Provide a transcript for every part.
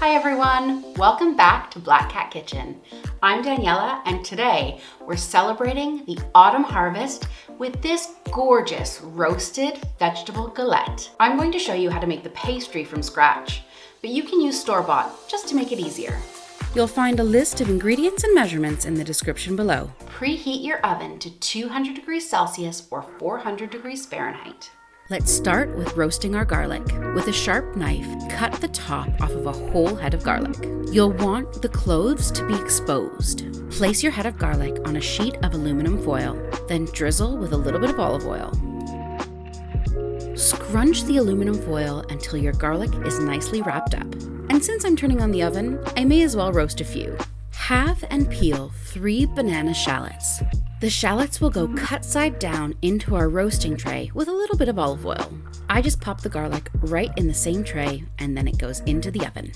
Hi everyone, welcome back to Black Cat Kitchen. I'm Daniela and today we're celebrating the autumn harvest with this gorgeous roasted vegetable galette. I'm going to show you how to make the pastry from scratch, but you can use store-bought just to make it easier. You'll find a list of ingredients and measurements in the description below. Preheat your oven to 200 degrees Celsius or 400 degrees Fahrenheit. Let's start with roasting our garlic. With a sharp knife, cut the top off of a whole head of garlic. You'll want the cloves to be exposed. Place your head of garlic on a sheet of aluminum foil, then drizzle with a little bit of olive oil. Scrunch the aluminum foil until your garlic is nicely wrapped up. And since I'm turning on the oven, I may as well roast a few. Halve and peel 3 banana shallots. The shallots will go cut side down into our roasting tray with a little bit of olive oil. I just pop the garlic right in the same tray and then it goes into the oven.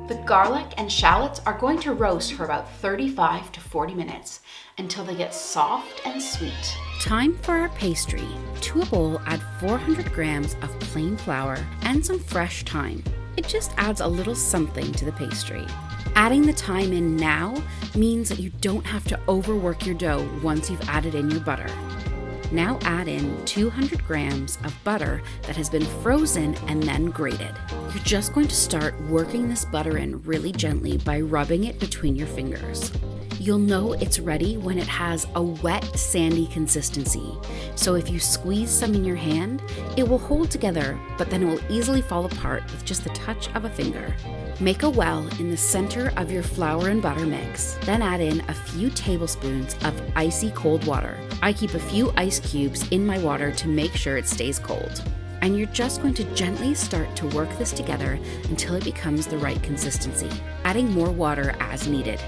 The garlic and shallots are going to roast for about 35 to 40 minutes until they get soft and sweet. Time for our pastry. To a bowl, add 400 grams of plain flour and some fresh thyme. It just adds a little something to the pastry. Adding the thyme in now means that you don't have to overwork your dough once you've added in your butter. Now add in 200 grams of butter that has been frozen and then grated. You're just going to start working this butter in really gently by rubbing it between your fingers. You'll know it's ready when it has a wet, sandy consistency. So if you squeeze some in your hand, it will hold together, but then it will easily fall apart with just the touch of a finger. Make a well in the center of your flour and butter mix. Then add in a few tablespoons of icy cold water. I keep a few ice cubes in my water to make sure it stays cold. And you're just going to gently start to work this together until it becomes the right consistency, adding more water as needed.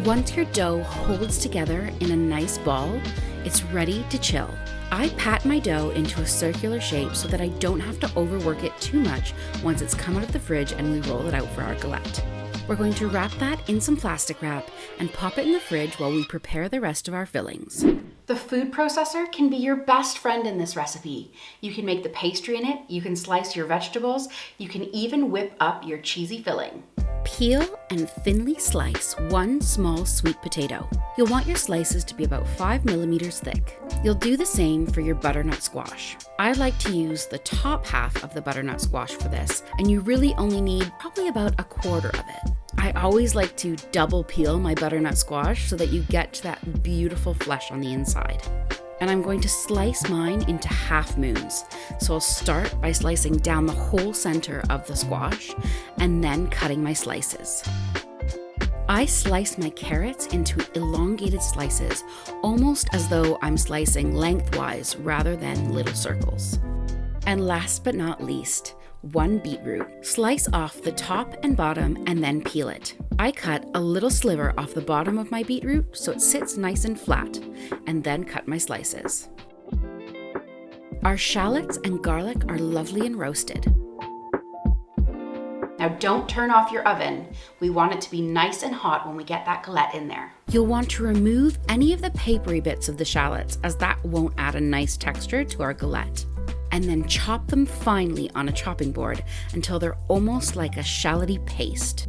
Once your dough holds together in a nice ball, it's ready to chill. I pat my dough into a circular shape so that I don't have to overwork it too much once it's come out of the fridge and we roll it out for our galette. We're going to wrap that in some plastic wrap and pop it in the fridge while we prepare the rest of our fillings. The food processor can be your best friend in this recipe. You can make the pastry in it, you can slice your vegetables, you can even whip up your cheesy filling. Peel and thinly slice 1 small sweet potato. You'll want your slices to be about 5 millimeters thick. You'll do the same for your butternut squash. I like to use the top half of the butternut squash for this, and you really only need probably about 1/4 of it. I always like to double peel my butternut squash so that you get to that beautiful flesh on the inside. And I'm going to slice mine into half moons. So I'll start by slicing down the whole center of the squash and then cutting my slices. I slice my carrots into elongated slices, almost as though I'm slicing lengthwise rather than little circles. And last but not least, 1 beetroot. Slice off the top and bottom and then peel it. I cut a little sliver off the bottom of my beetroot so it sits nice and flat, and then cut my slices. Our shallots and garlic are lovely and roasted. Now don't turn off your oven. We want it to be nice and hot when we get that galette in there. You'll want to remove any of the papery bits of the shallots, as that won't add a nice texture to our galette. And then chop them finely on a chopping board until they're almost like a shalloty paste.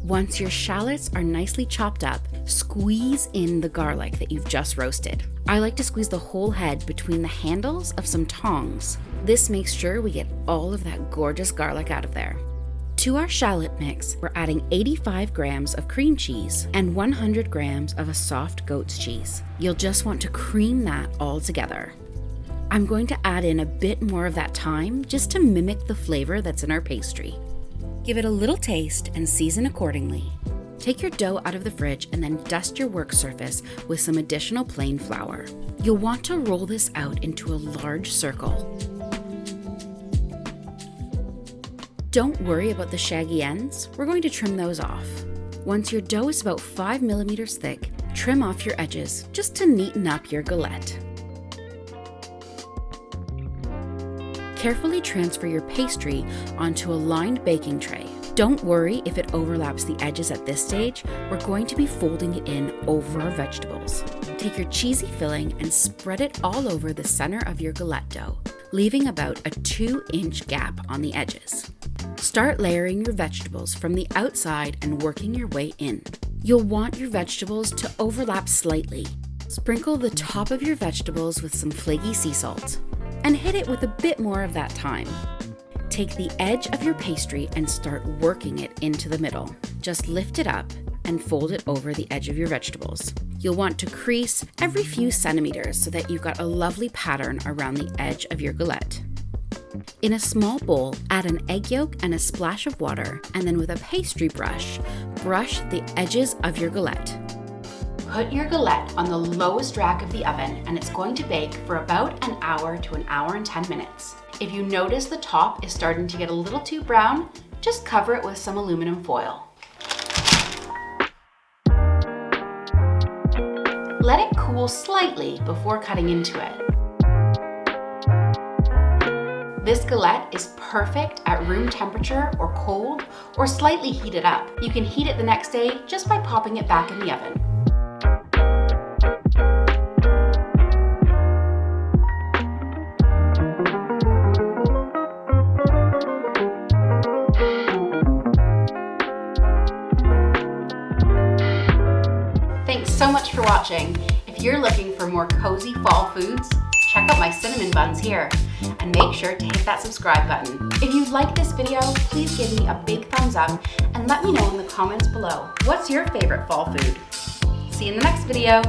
Once your shallots are nicely chopped up, squeeze in the garlic that you've just roasted. I like to squeeze the whole head between the handles of some tongs. This makes sure we get all of that gorgeous garlic out of there. To our shallot mix, we're adding 85 grams of cream cheese and 100 grams of a soft goat's cheese. You'll just want to cream that all together. I'm going to add in a bit more of that thyme just to mimic the flavor that's in our pastry. Give it a little taste and season accordingly. Take your dough out of the fridge and then dust your work surface with some additional plain flour. You'll want to roll this out into a large circle. Don't worry about the shaggy ends. We're going to trim those off. Once your dough is about 5 millimeters thick, trim off your edges just to neaten up your galette. Carefully transfer your pastry onto a lined baking tray. Don't worry if it overlaps the edges at this stage. We're going to be folding it in over our vegetables. Take your cheesy filling and spread it all over the center of your galette dough, leaving about a 2-inch gap on the edges. Start layering your vegetables from the outside and working your way in. You'll want your vegetables to overlap slightly. Sprinkle the top of your vegetables with some flaky sea salt and hit it with a bit more of that thyme. Take the edge of your pastry and start working it into the middle. Just lift it up and fold it over the edge of your vegetables. You'll want to crease every few centimeters so that you've got a lovely pattern around the edge of your galette. In a small bowl, add an egg yolk and a splash of water, and then with a pastry brush, brush the edges of your galette. Put your galette on the lowest rack of the oven and it's going to bake for about an hour to an hour and 10 minutes. If you notice the top is starting to get a little too brown, just cover it with some aluminum foil. Let it cool slightly before cutting into it. This galette is perfect at room temperature or cold or slightly heated up. You can heat it the next day just by popping it back in the oven. Thanks so much for watching. If you're looking for more cozy fall foods, check out my cinnamon buns here. And make sure to hit that subscribe button. If you like this video, please give me a big thumbs up and let me know in the comments below. What's your favorite fall food? See you in the next video.